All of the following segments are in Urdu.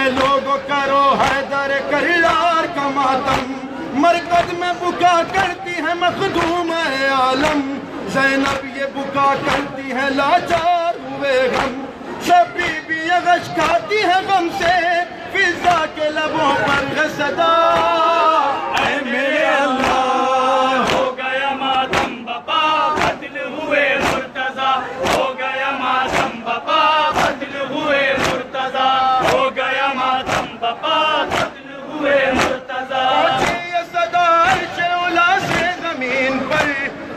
اے لوگو کرو حیدر کرار کا ماتم، مرکز میں بکا کرتی ہے مخدوم عالم، زینب یہ بکا کرتی ہے لاچار ہوئے غم، شبی بھی غش کھاتی ہے غم سے، فضا کے لبوں پر ہے صدا اے میرے اللہ، ہو گیا ماتم بپا قتل ہوئے مرتضیٰ، ہو گیا ماتم بپا قتل ہوئے مرتضیٰ، ہو گیا ماتم بپا قتل ہوئے مرتضیٰ۔ یہ صدا عرش اولا سے زمین پر،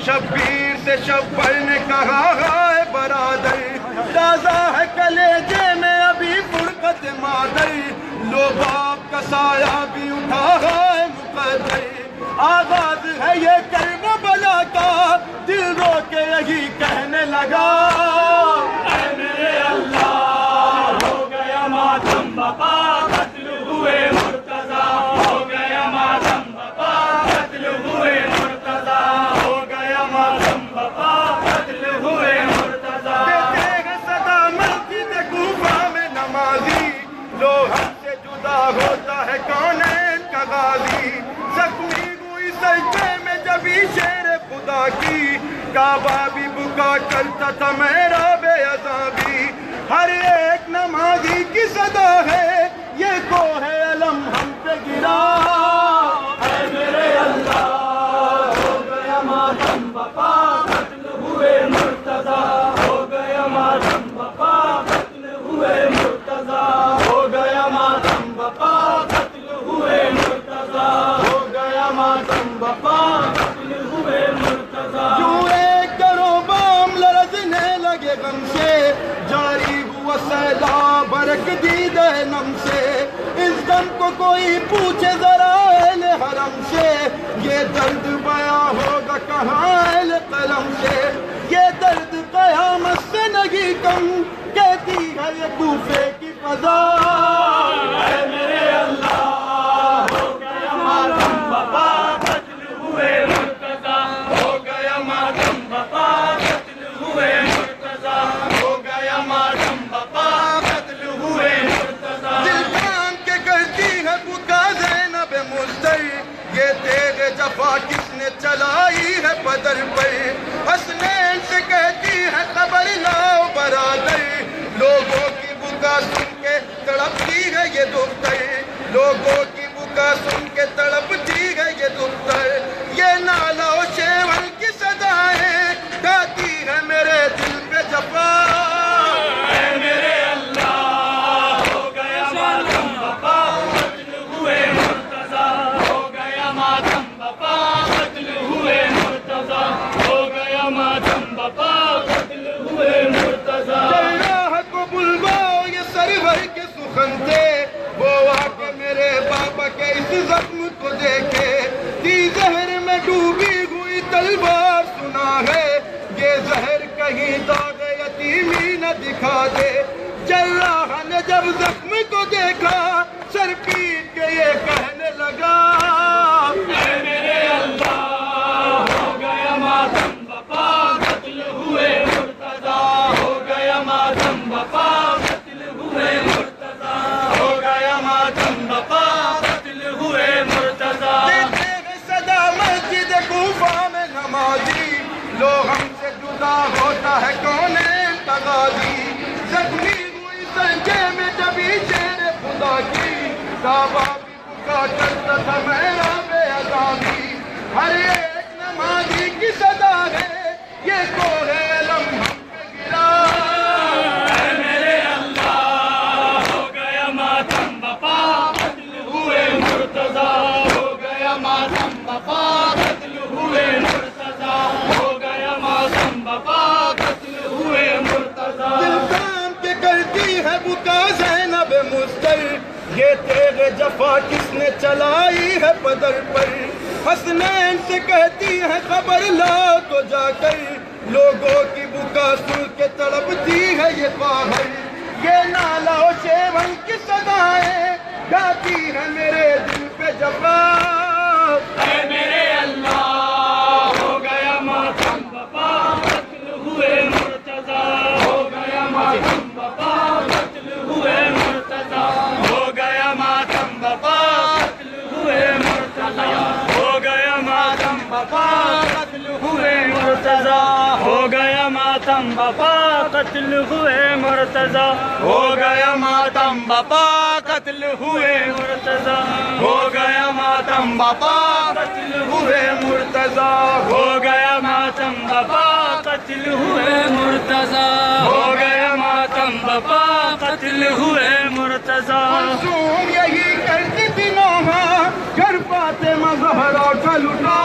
شبیر سے شبر نے کہا ہے برادر، تازہ ہے کلیجے میں ابھی فرقت مادر، لو باپ کا سایہ بھی اٹھا ہے مقدر، آغاز ہے یہ کرب بلا کا، دل رو کے یہی کہنے لگا اے میرے اللہ، ہو گیا ماتم بپا قتل ہوئے مرتضیٰ، ہو گیا ماتم بپا قتل ہوئے مرتضیٰ، ہو گیا ماتم بپا قتل ہوئے مرتضیٰ۔ دیتے ہیں صدا مسجد کوفہ میں نمازی، لوہا سے جدا ہوتا ہے کونین کا غازی، زخمی ہوئی سجدے میں جبھی شیر خدا کی، کعبہ بھی بکا کرتا تھا محراب عذابی، ہر ایک نمازی کی صدا ہے یہ کوہ علم ہم پہ گرا اے میرے اللہ، ہو گیا ماتم بپا قتل ہوئے مرتضیٰ، ہو گیا ماتم بپا قتل ہوئے مرتضیٰ، ہو گیا ماتم بپا قتل ہوئے مرتضیٰ، ہو گیا ماتم بپا قتل ہوئے مرتضیٰ۔ جو ایک کرو بام لرزنے لگے غم سے، جاری ہوا سیلاب برک دیدہ نم سے، اس غم کو کوئی پوچھے ذرا اہل حرم سے، یہ درد بیاں ہوگا کہاں اہل قلم سے، یہ درد قیامت سے نہیں کم، کہتی ہے یہ کوفے کی فضا اے میرے اللہ، ہو گیا ماتم بپا قتل ہوئے مرتضیٰ، ہو گیا ماتم بپا قتل ہوئے مرتضیٰ، ہو گیا ماتم بپا قتل ہوئے مرتضیٰ۔ دل کام کے کرتی ہے بکا زینب مزدر، یہ تیغ جفا کس نے چلائی ہے بدر پر، حسنین سے کہتی ہے خبر لاؤ برادر، لوگوں کی بکا سن کے تڑپتی ہے یہ دختر، لوگوں کی بکا سن کے تڑپتی ہے یہ دختر، یہ نالا و شیون کی صدایں گاتی ہے میرے دل پہ جفا اے میرے اللہ، ہو گیا ماتم بپا قتل ہوئے مرتضیٰ، ہو گیا ماتم بپا قتل ہوئے مرتضیٰ، ہو گیا ماتم بپا قتل ہوئے مرتضیٰ۔ اللہ کو بلواؤ یہ سرور کے سخن تھے، وہ آ کے میرے بابا کے اس زخم کو دیکھے، دی زہر میں ڈوبی ہوئی تلوار سنا ہے، یہ زہر کہیں داغ یتیمی نہ دکھا دے، جراح نے جب زخم کو دیکھا سر پیٹ کے یہ کہنے لگا اے میرے اللہ، ہو گیا ماتم بپا قتل ہوئے مرتضیٰ، ہو گیا ماتم بپا قتل ہوئے مرتضیٰ، ہو گیا ماتم بپا قتل ہوئے مرتضیٰ۔ دیتے ہیں صدا مسجد کوفہ میں نمازی، لوگ ہم سے جدا ہوتا ہے کونین کا غازی، زخمی ہوئی سجدے میں جبھی شیر خدا کی، کعبہ بھی بکا کرتا تھا محراب عذابی، ہر ایک نمازی کی صدا ہے یہ کوہ علم ہم پہ گرا اے میرے اللہ، ہو گیا ماتم بپا قتل ہوئے مرتضیٰ، ہو گیا ماتم بپا قتل ہوئے مرتضیٰ، ہو گیا ماتم بپا قتل ہوئے مرتضیٰ۔ دل کام کے کرتی ہے بکا زینب مزدر، یہ تیغ جفا کس نے چلائی ہے بدر پر، حسنین سے کہتی ہے خبر لاؤ تو جا کر، لوگوں کی بکا سن کے تڑپتی ہے یہ خواہر، یہ نالا و شیون کی صدایں گاتی ہے میرے دل پہ جفا اے میرے اللہ، ہو گیا ماتم بپا قتل ہوئے مرتضیٰ، ہو گیا ماتم بپا قتل ہوئے مرتضیٰ، ہو گیا بپا قتل ہوئے مرتضی ہو گیا ماتم بپا قتل ہوئے مرتضی ہو گیا ماتم بپا قتل ہوئے مرتضی ہو گیا ماتم بپا قتل ہوئے مرتضی ہو گیا ماتم بپا قتل ہوئے مرتضی معصوم یہی کرتی تھی نوحہ گھر فاطمہ زہرا کا لٹا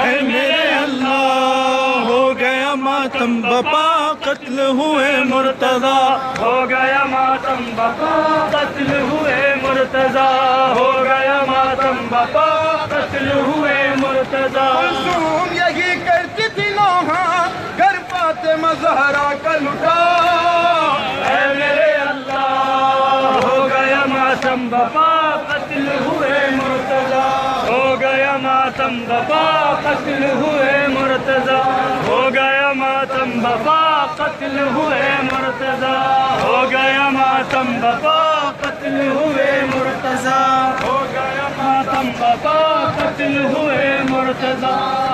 اے میرے اللہ ہو گیا ماتم بپا قتل ہوئے مرتضی ہو گیا ماتم بپا قتل ہوئے مرتضی ہو گیا ماتم بپا قتل ہوئے مرتضی معصوم یہی کرتی تھی نوحہ گھر فاطمہ زہرا کا لٹا اے میرے اللہ ہو گیا ماتم بپا قتل ہوئے مرتضی ہو گیا ماتم بپا قتل ہوئے مرتضی ہو گیا ماتم بپا قتل ہوئے مرتضی ہو گیا ماتم بپا قتل ہوئے مرتضی ہو گیا ماتم بپا قتل ہوئے مرتضی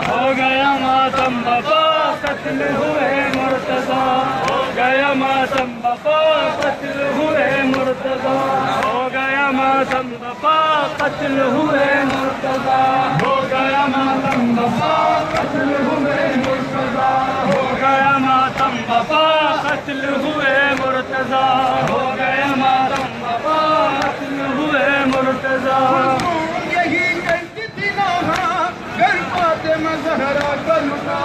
ہو گیا ماتم بپا قتل ہوئے مرتضی ہو گیا ماتم بپا قتل ہوئے مرتضی ہو گیا ماتم بپا قتل ہوئے مرتضی ہو گیا ماتم بپا قتل ہوئے مرتضی ہو گیا ماتم بپا قتل ہوئے مرتضی ہو گیا ماتم بپا قتل ہوئے مرتضی معصوم یہی کرتی تھی نوحہ گھر فاطمہ زہرا کا لٹا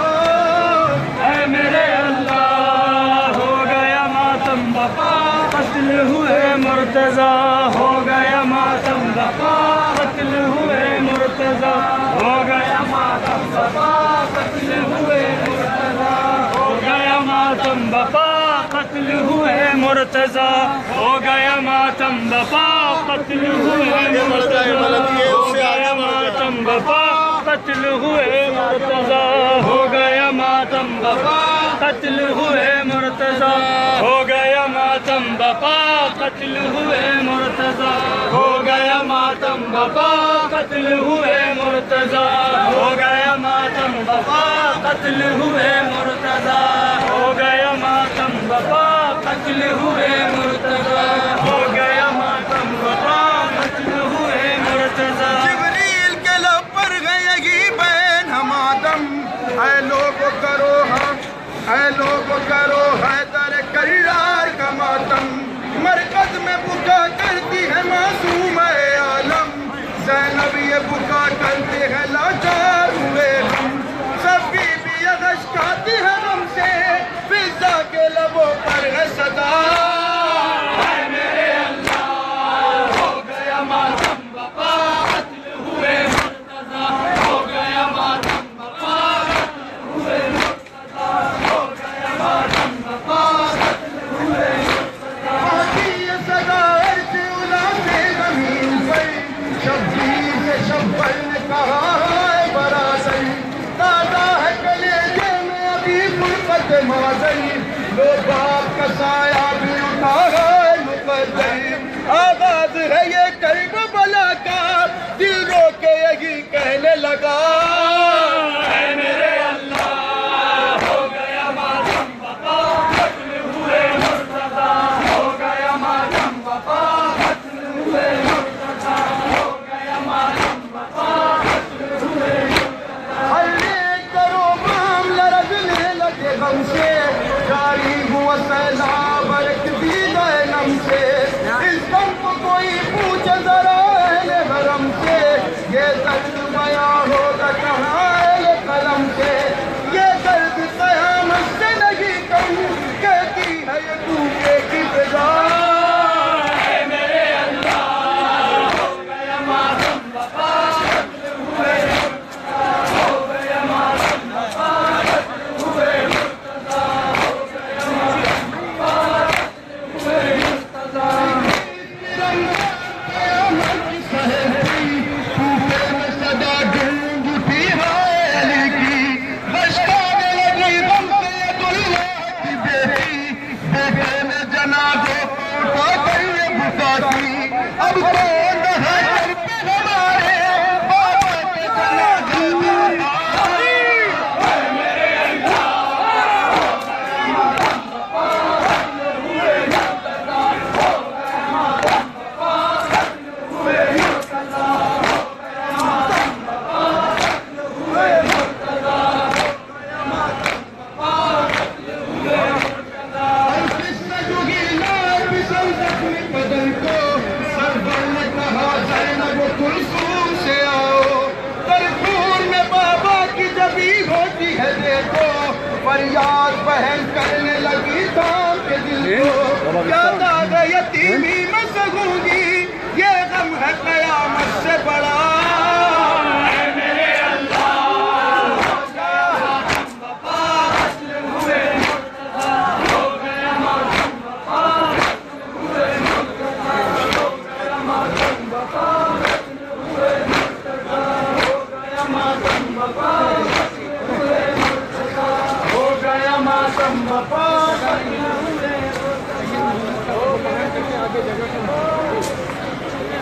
اے میرے اللہ ہو گیا ماتم بپا قتل ہوئے مرتضی ہو گیا ماتم بپا قتل ہوئے مرتضی ہو گیا ماتم بپا قتل ہوئے مرتضی ہو گیا ماتم بپا قتل ہوئے مرتضی ہو گیا ماتم بپا قتل ہوئے مرتضی ہو گیا ماتم بپا قتل ہوئے مرتضی ہو گیا ماتم بپا قتل ہوئے مرتضی ہو گیا ماتم بپا قتل ہوئے مرتضی ہو گیا ماتم بپا قتل ہوئے مرتضی ہو گیا ماتم بپا قتل ہوئے مرتضی ہو گیا ماتم بپا قتل ہوئے مرتضی ہو گیا ماتم بپا قتل ہوئے مرتضی جبریل کے لب پر گئی بین ہم آدم اے لوگ کرو اے لوگ کرو حیدر کرار کا ماتم مرکز میں بکا کرتی ہے معصوم عالم زینب یہ بکا کرتے ہیں لاچار ہوئے ہم سب کی بھی اغش کھاتی ہے غم سے فضا کے لبوں پر ہے صدا اے میرے اللہ ہو گیا ماتم بپا قتل ہوئے مرتضی ہو گیا ماتم بپا قتل ہوئے مرتضی ہو گیا ماتم بپا قتل ہوئے آتی یہ صدا عرش اولا سے زمین پر شبیر سے شبر نے کہا ہے برادر دادا ہے کلیجے میں ابھی فرقت مادری لو باپ کا سایہ بھی اٹھا ہے مقدر آغاز ہے یہ کرب بلا کا دل رو کے یہی کہنے لگا اے میرے اللہ ہو گیا ماتم بپا قتل ہوئے مرتضی ہو گیا ماتم بپا قتل ہوئے مرتضی ہو گیا ماتم بپا قتل ہوئے ہر ایک کرو معاملہ رگنے لگے غم سے جاری ہوا سیلاب ایک دیدہ نم سے اس غم کو کوئی پوچھے ذرا اہل حرم سے یہ درد بیاں ہو گیا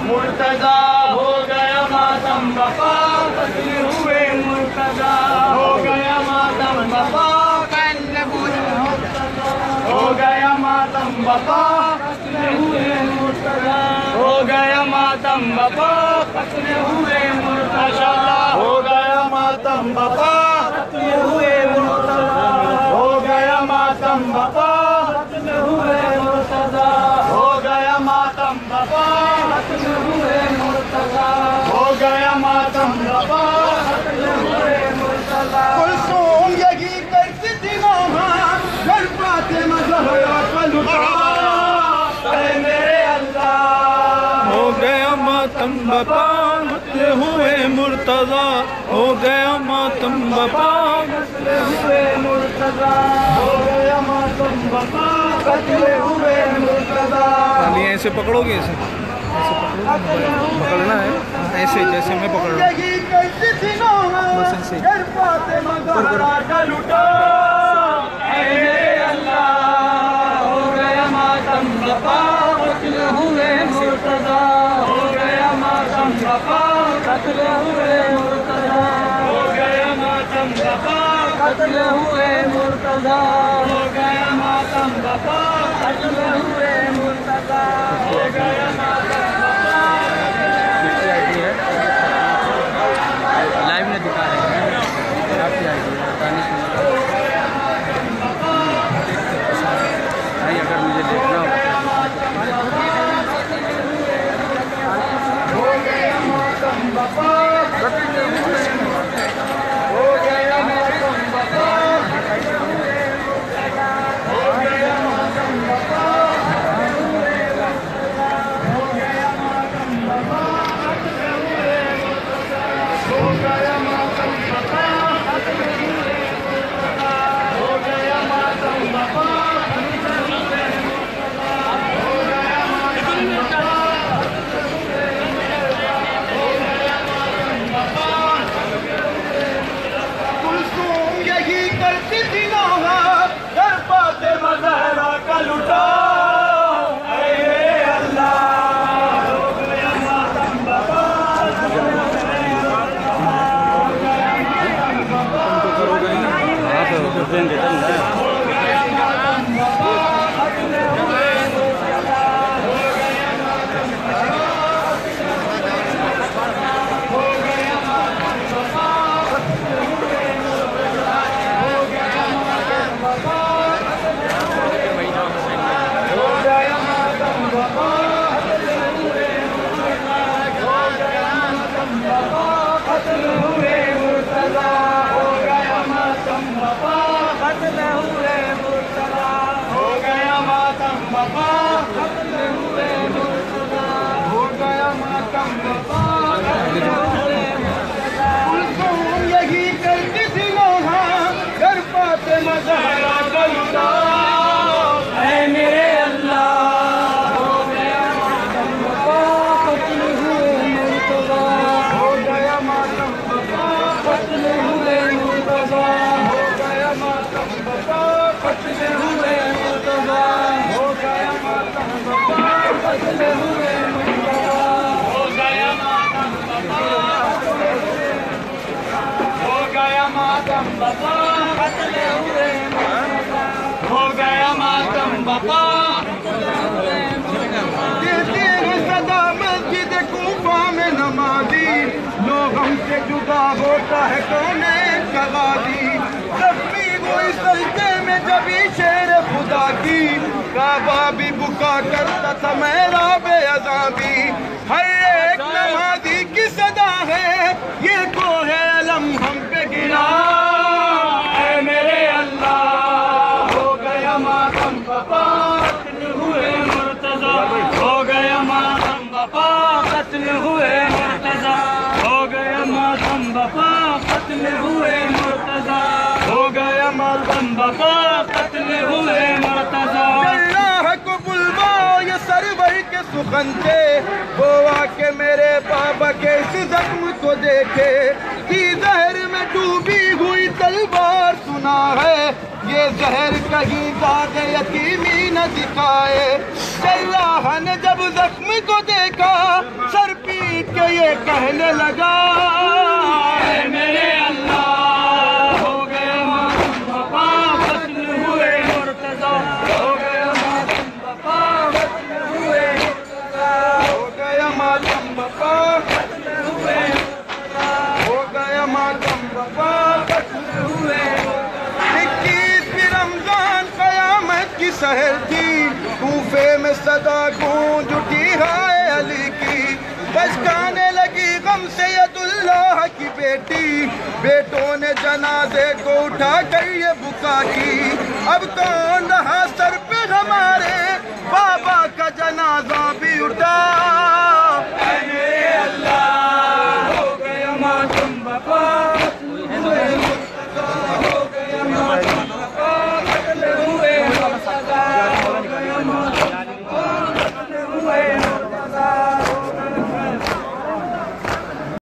مرتضی ہو گیا ماتم بپا قتل ہوئے مرتضی ہو گیا ماتم بپا ہو گیا ماتم بپا قتل ہوئے مرتضی ہو گیا ماتم بپا قتل ہوئے مرتضی ہو گیا ماتم بپا قتل ہوئے مرتضی ہو گیا ماتم بپا قتل ہوئے مرتضی ہو گیا ماتم بپا قتل ہوئے مرتضی ہو گیا ماتم بپا قتل ہوئے مرتضی کلثوم یہی کرتی تھی نوحہ گھر فاطمہ زہرا کا لٹا اے میرے اللہ ہو گیا ماتم بپا قتل ہوئے مرتضی ہو گیا ماتم بپا قتل ہوئے مرتضی ہو گیا ماتم بپا قتل ہوئے مرتضی خالی ایسے پکڑو گے ایسے پکڑنا ہے ایسے جیسے میں پکڑ رہا ہوں یہی کرتی تھی نوحہ بس ایسے ہی گھر فاطمہ زہرا کا لٹا اے میرے اللہ ہو گیا ماتم بپا قتل ہوئے مرتضی ہو گیا ماتم بپا قتل ہوئے مرتضی ہو گیا ماتم بپا قتل ہوئے مرتضی ہو گیا ماتم بپا قتل ہوئے مرتضی ہو گیا ماتم لائیو میں دکھا رہے ہیں آپ کی آئی ڈی گانے نہیں اگر مجھے دیکھنا ہو گیا ماتم بپا قتل ہوئے ہو گیا ماتم بپا ہو گیا ماتم بپا ہو گیا ماتم بپا ہو گیا ماتم بپا ہو گیا ماتم بپا کلثوم یہی کرتی تھی نوحہ گھر فاطمہ زہرا کا لٹا اے میرے اللہ ہو گیا ماتم بپا قتل ہوئے مرتضی ہو گیا ماتم بپا قتل ہوئے مرتضی ہو گیا ماتم بپا قتل ہوئے مرتضی ہو گیا ماتم بپا قتل ہوئے مرتضی کلثوم یہی کرتی تھی نوحہ گھر فاطمہ زہرا کا لٹا اے میرے اللہ ہو گیا ماتم بپا قتل ہوئے مرتضی ہو گیا ماتم بپا قتل ہوئے مرتضی ہو گیا ماتم بپا قتل ہوئے مرتضی ہو گیا ماتم بپا قتل ہوئے مرتضی ہو گیا ماتم بپا ہو گیا ماتم بپا قتل ہوئے مرتضی ہو گیا ماتم بپا دیتے ہیں صدا مسجد کوفہ میں نمازی لوگ ہم سے جدا ہوتا ہے کون کا غازی زخمی ہوئی سجدے میں جبھی شیر خدا کی کعبہ بھی بکا کرتا تھا میرا بے عذابی ہر ایک نمازی کی صدا ہے یہ کوہ علم ہم پہ گرا اے میرے اللہ ہو گیا ماتم بپا قتل ہوئے مرتضی ہو گیا ماتم بپا قتل ہوئے مرتضی ہو گیا ماتم بپا قتل ہوئے مرتضی ہو گیا ماتم بپا قتل ہوئے مرتضی اللہ کو بلوا یہ سرور کے سخنچے وہ آ کے میرے بابا کے اس زخم کو دیکھے کی زہر میں ڈوبی ہوئی تلوار سنا ہے، یہ زہر کہیں داغ یتیمی نہ دکھائے۔ جراح نے جب زخم کو دیکھا سر پیٹ کے یہ کہنے لگا، اے میرے اللہ ہو گیا ماتم بپا قتل ہوئے مرتضی، ہو گیا ماتم بپا قتل ہوئے مرتضی، ہو گیا ماتم بپا قتل ہوئے ہو گیا ماتم بپا قتل ہوئے۔ 21 رمضان قیامت کی سحر تھی، کوفے میں صدا گونج اٹھی ہائے علی کی، بچکانے لگی غم سید اللہ کی بیٹی، بیٹوں نے جنازے کو اٹھا کر یہ بکا کی، اب کون رہا سر پہ ہمارے بابا کا جنازہ بھی اٹھا